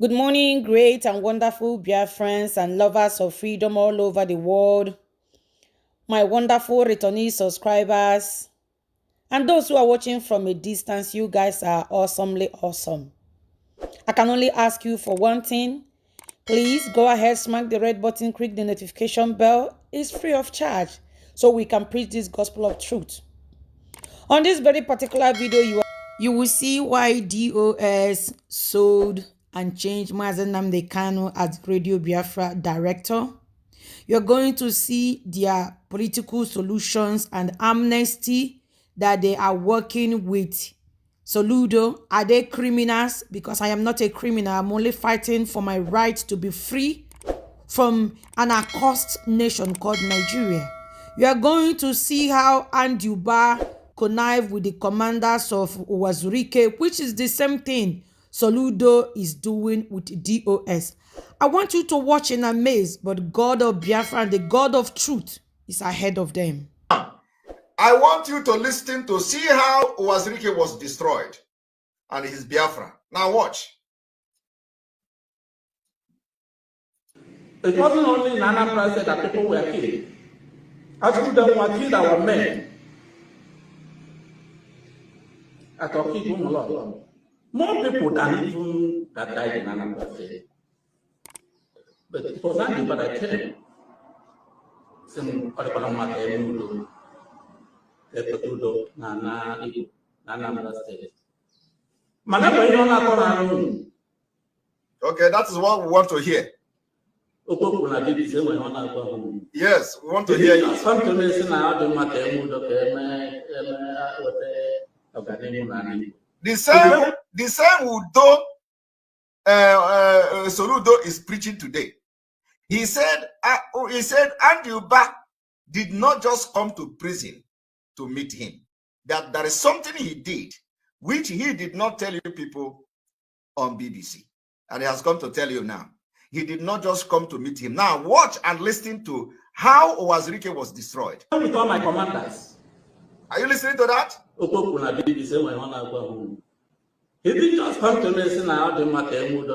Good morning, great and wonderful Biafrans and lovers of freedom all over the world. My wonderful returning subscribers and those who are watching from a distance, you guys are awesomely awesome. I can only ask you for one thing. Please go ahead, smack the red button, click the notification bell. It's free of charge so we can preach this gospel of truth. On this very particular video, you will see why DOS sold and changed Nnamdi Kanu as Radio Biafra director. You're going to see their political solutions and amnesty that they are working with Soludo. Are they criminals? Because I am not a criminal. I'm only fighting for my right to be free from an accursed nation called Nigeria. You are going to see how Anduba connive with the commanders of Wazurike, which is the same thing Soludo is doing with DOS. I want you to watch in amaze, but God of Biafra and the God of truth is ahead of them. I want you to listen to see how Wazirike was destroyed and his Biafra. Now watch. It wasn't only in Anambra that people were killed. After them were killed our men. I thought people a lot. More people than even that died in Anambra. But it was not but I tell you. Some Soludo, Anambra State. Okay, that is what we want to hear. Yes, we want to hear you. The same Udo Soludo is preaching today. He said, Anduba did not just come to prison to meet him. That there is something he did, which he did not tell you people on BBC. And he has come to tell you now. He did not just come to meet him. Now watch and listen to how Wazirike was destroyed. With all my commanders. Are you listening to that? He didn't just come to listen now. He came with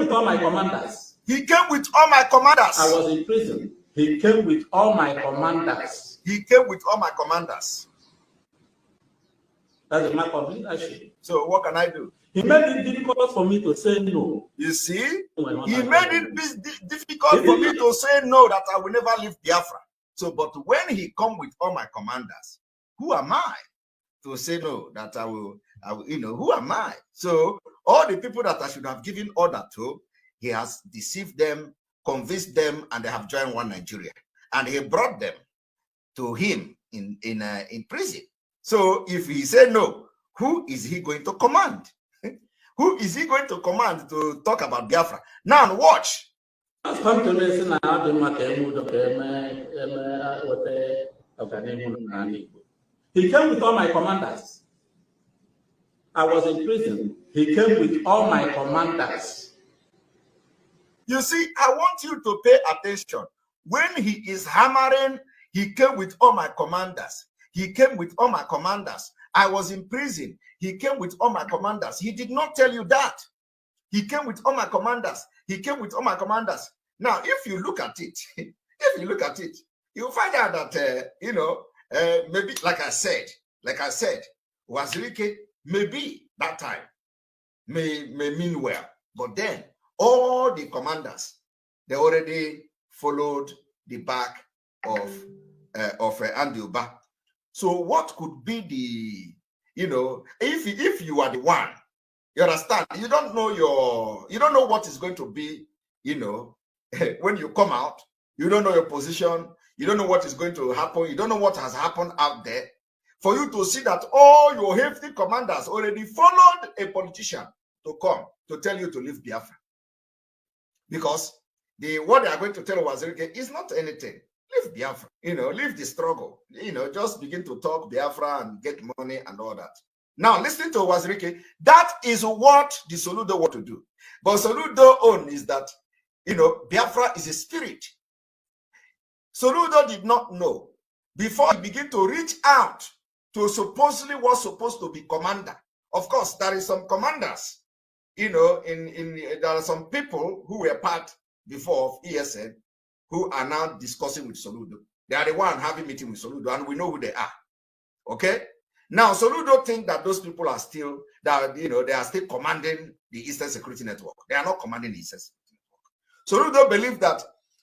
all my commanders. He came with all my commanders. I was in prison. He came with all my commanders. He came with all my commanders. That's a mark of leadership. So what can I do? He made it difficult for me to say no. You see? He made it difficult for me to say no, that I will never leave Biafra. So, but when he come with all my commanders, who am I to say no, that I will, who am I? So all the people that I should have given order to, he has deceived them, convinced them, and they have joined one Nigeria. And he brought them to him in prison. So if he said no, who is he going to command? Who is he going to command to talk about Biafra? Now watch. He came with all my commanders. I was in prison. He came with all my commanders. You see, I want you to pay attention. When he is hammering, he came with all my commanders. He came with all my commanders. I was in prison. He came with all my commanders. He did not tell you that. He came with all my commanders. He came with all my commanders. Now, if you look at it, you'll find out that, maybe, like I said, Wazirike, maybe that time may mean well. But then, all the commanders, they already followed the back of Anduba. So what could be the, if you are the one, you understand, you don't know what is going to be, when you come out, you don't know your position, you don't know what is going to happen, you don't know what has happened out there. For you to see that all your hefty commanders already followed a politician to come to tell you to leave Biafra. Because what they are going to tell Wazirike is not anything. Leave Biafra, leave the struggle, just begin to talk Biafra and get money and all that. Now, listen to Wazirike. That is what the Soludo want to do. But Soludo own is that, Biafra is a spirit. Soludo did not know before he began to reach out to supposedly was supposed to be commander Of course, there is some commanders, you know, there are some people who were part before of ESN who are now discussing with Soludo. They are the one having meeting with Soludo, and we know who they are. Okay? Now, Soludo think that those people are still, that, you know, they are still commanding the Eastern Security Network. They are not commanding the Eastern Security Network. Soludo believe that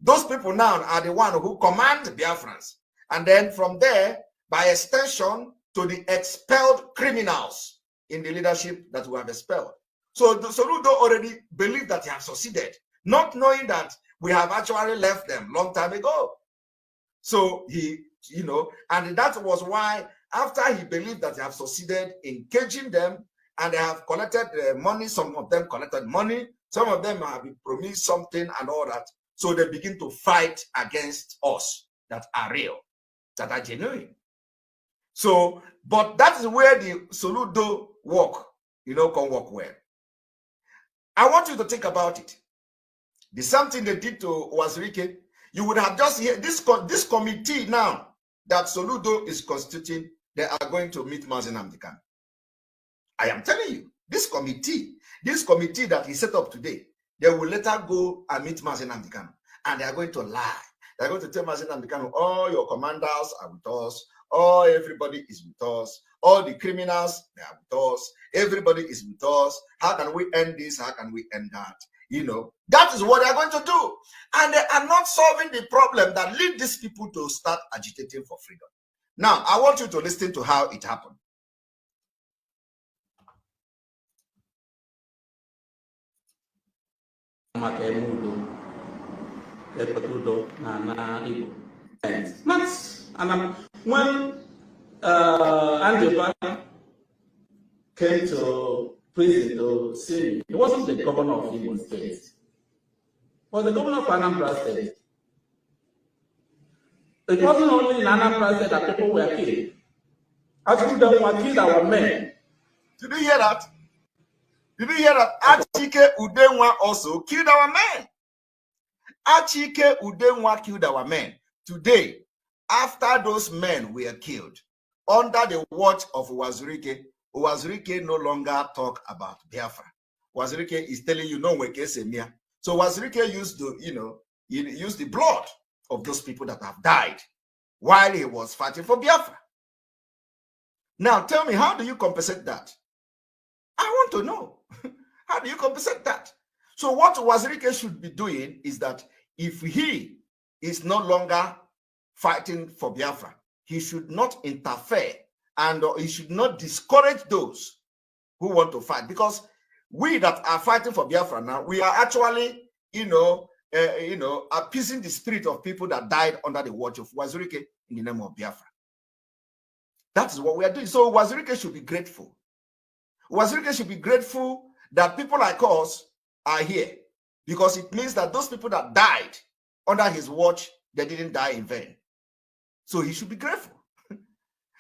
those people now are the one who command Biafrans. And then from there, by extension, to the expelled criminals in the leadership that we have expelled. So the Soludo already believed that he has succeeded, not knowing that we have actually left them long time ago. So he, you know, and that was why after he believed that he have succeeded in caging them and they have collected money, some of them collected money, some of them have been promised something and all that. So they begin to fight against us that are real, that are genuine. So, but that is where the Soludo work, you know, can work well. I want you to think about it. The same thing they did to Wazirike, you would have just heard this committee now that Soludo is constituting, they are going to meet Nnamdi. I am telling you, this committee that he set up today, they will later go and meet Nnamdi, and they are going to lie. They are going to tell Nnamdi, all your commanders are with us, all everybody is with us, all the criminals, they are with us, everybody is with us. How can we end this? How can we end that? You know, that is what they are going to do. And they are not solving the problem that lead these people to start agitating for freedom. Now, I want you to listen to how it happened. When Angela came to prison to see me, he wasn't the governor of Imo State. He was the governor of Anambra State. It wasn't only in Anambra State that people were killed. Actually, they were killed our men. Did you hear that? Did you hear that? Achike Udenwa also killed our men. Achike Udenwa killed our men. Today, after those men were killed, under the watch of Wazirike no longer talk about Biafra. Wazirike is telling you, no, so Wazirike used to, you know, he used the blood of those people that have died while he was fighting for Biafra. Now, tell me, how do you compensate that? I want to know. How do you compensate that? So what Wazirike should be doing is that if he is no longer fighting for Biafra, he should not interfere and he should not discourage those who want to fight, because we that are fighting for Biafra now, we are actually, appeasing the spirit of people that died under the watch of Wazirike in the name of Biafra. That is what we are doing. So Wazirike should be grateful. Wazirike should be grateful that people like us are here, because it means that those people that died under his watch, they didn't die in vain. So he should be grateful.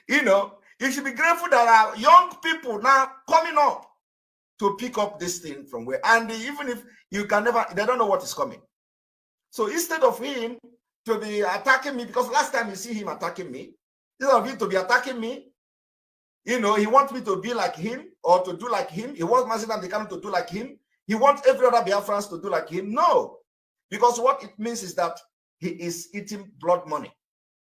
You know, he should be grateful that our young people now coming up to pick up this thing from where, and even if you can never, they don't know what is coming. So instead of him to be attacking me, because last time you see him attacking me, instead of him to be attacking me, you know, he wants me to be like him or to do like him. He wants Nnamdi to do like him. He wants every other Biafrans to do like him. No, because what it means is that he is eating blood money.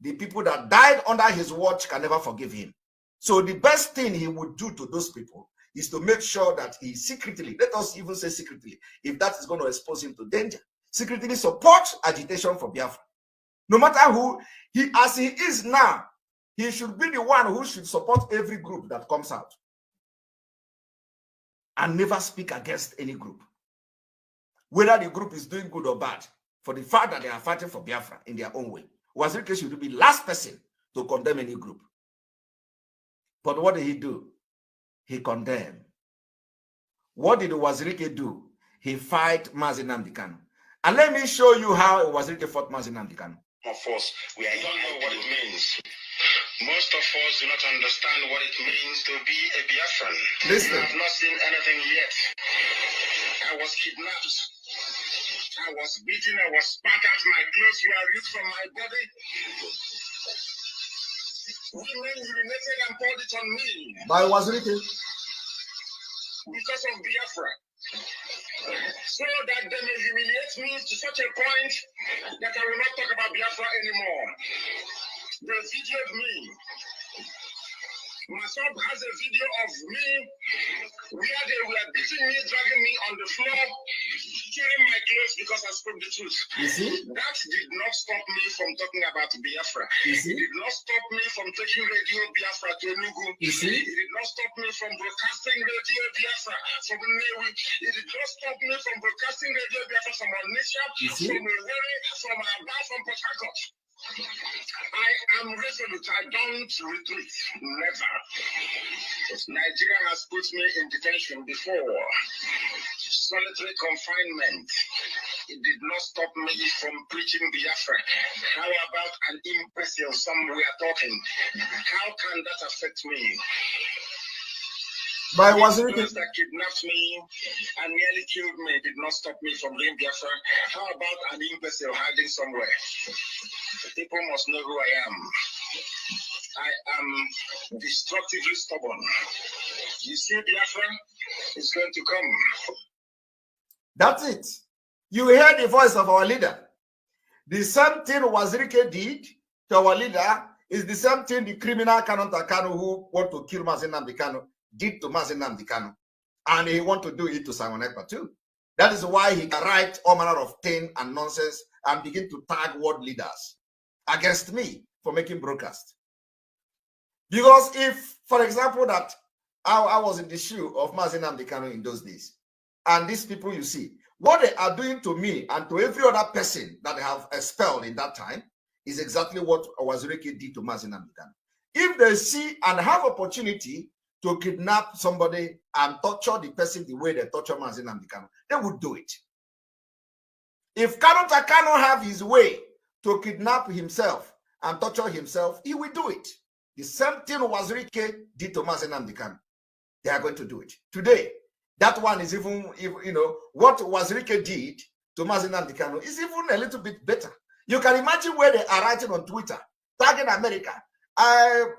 The people that died under his watch can never forgive him. So the best thing he would do to those people is to make sure that he secretly, let us even say secretly, if that is going to expose him to danger, secretly supports agitation for Biafra. No matter who, as he is now, he should be the one who should support every group that comes out and never speak against any group, whether the group is doing good or bad, for the fact that they are fighting for Biafra in their own way. Wazirike should be the last person to condemn any group. But what did he do? He condemned. What did Wazirike do? He fight Nnamdi. And let me show you how Wazirike fought Nnamdi. Of us, we don't know what it means. Most of us do not understand what it means to be a Biafran. Listen. I have not seen anything yet. I was kidnapped. I was beaten. I was spat out. My clothes were ripped from my body. Women urinated and poured it on me. By Wazirike. because of Biafra. So that they may humiliate me to such a point that I will not talk about Biafra anymore. They videoed me. My son has a video of me where they were beating me, dragging me on the floor, tearing my clothes because I spoke the truth. You see? That did not stop me from talking about Biafra. You see? It did not stop me from taking Radio Biafra to Enugu. You see? It did not stop me from broadcasting Radio Biafra from Nnewi. It did not stop me from broadcasting Radio Biafra from Onitsha, from Owerri, from Aba, from Port Harcourt. I am resolute. I don't retreat. Never. Nigeria has put me in detention before. Solitary confinement. It did not stop me from preaching Biafra. How about an imbecile somewhere talking? How can that affect me? But was it those that kidnapped me and nearly killed me did not stop me from doing Biafra? How about an imbecile hiding somewhere? People must know who I am. I am destructively stubborn. You see, Biafra is going to come. That's it. You hear the voice of our leader. The same thing Wazirike did to our leader is the same thing the criminal Kanu who want to kill Nnamdi Kanu did to Nnamdi Kanu. And he want to do it to Simon Ekpa too. That is why he can write all manner of thing and nonsense and begin to tag world leaders against me for making broadcast. Because if, for example, that I was in the shoe of Nnamdi Kanu in those days, and these people you see, what they are doing to me and to every other person that they have expelled in that time is exactly what Wazirike did to Nnamdi Kanu. If they see and have opportunity to kidnap somebody and torture the person the way they torture Nnamdi Kanu, they would do it. If Kanu have his way to kidnap himself and torture himself, he will do it. The same thing Wazirike did to Nnamdi Kanu. They are going to do it. Today, that one is even, you know, what Wazirike did to Nnamdi Kanu is even a little bit better. You can imagine where they are writing on Twitter, tagging America.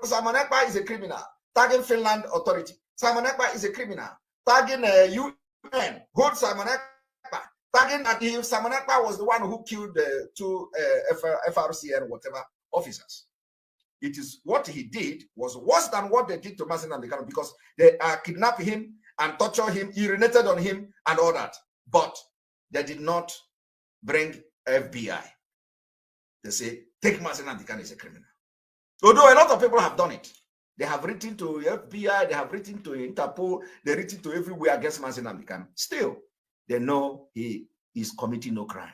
Simon Ekpa is a criminal. Tagging Finland authority. Simon Ekpa is a criminal. Tagging UN. Hold Simon Ekpa. Tagging that Simon Ekpa was the one who killed the two FRCN whatever officers. It is what he did was worse than what they did to Nnamdi Kanu because they kidnapped him and tortured him, urinated on him, and all that. But they did not bring FBI. They say, take Nnamdi Kanu as a criminal. Although a lot of people have done it. They have written to FBI, they have written to Interpol, they written to everywhere against Nnamdi Kanu. Still, they know he is committing no crime.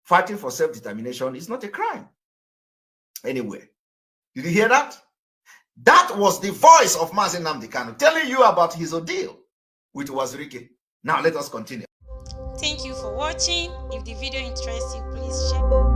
Fighting for self-determination is not a crime. Anyway, did you hear that? That was the voice of Nnamdi Kanu telling you about his ordeal with Wazirike. Now let us continue. Thank you for watching. If the video interests you, please share.